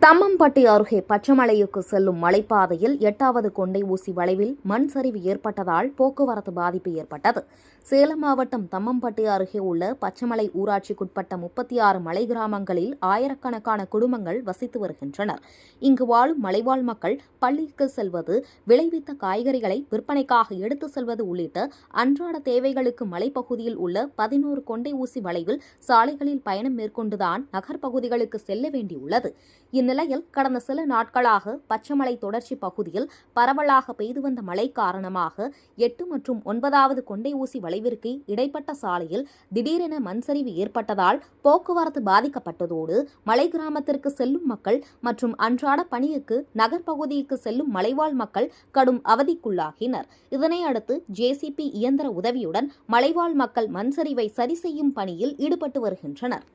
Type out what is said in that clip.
தம்மம்பட்டி அருகே பச்சமலைக்கு செல்லும் மலைப்பாதையில் 8வது கொண்டை ஊசி வளைவில் மண் சரிவு ஏற்பட்டதால் போக்குவரத்து பாதிப்பு ஏற்பட்டது. சேலம் மாவட்டம் தம்மம்பட்டி அருகே உள்ள பச்சமலை ஊராட்சிக்குட்பட்ட 36 மலை கிராமங்களில் ஆயிரக்கணக்கான குடும்பங்கள் வசித்து வருகின்றனர். இங்கு வாழும் மலைவாழ் மக்கள் பள்ளிக்கு செல்வது, விளைவித்த காய்கறிகளை விற்பனைக்காக எடுத்து செல்வது உள்ளிட்ட அன்றாட தேவைகளுக்கு மலைப்பகுதியில் உள்ள 11 கொண்டை ஊசி வளைவில் சாலைகளில் பயணம் மேற்கொண்டுதான் நகர்ப்பகுதிகளுக்கு செல்ல வேண்டியுள்ளது. இந்நிலையில் கடந்த சில நாட்களாக பச்சமலை தொடர்ச்சி பகுதியில் பரவலாக பெய்து வந்த மழை காரணமாக 8 மற்றும் 9வது கொண்டை ஊசி வளைவிற்கு இடைப்பட்ட சாலையில் திடீரென மண்சரிவு ஏற்பட்டதால் போக்குவரத்து பாதிக்கப்பட்டதோடு மலை கிராமத்திற்கு செல்லும் மக்கள் மற்றும் அன்றாட பணிக்கு நகர்ப்பகுதிக்கு செல்லும் மலைவாழ் மக்கள் கடும் அவதிக்குள்ளாகினர். இதனையடுத்து JCB இயந்திர உதவியுடன் மலைவாழ் மக்கள் மண்சரிவை சரி செய்யும் பணியில் ஈடுபட்டு வருகின்றனர்.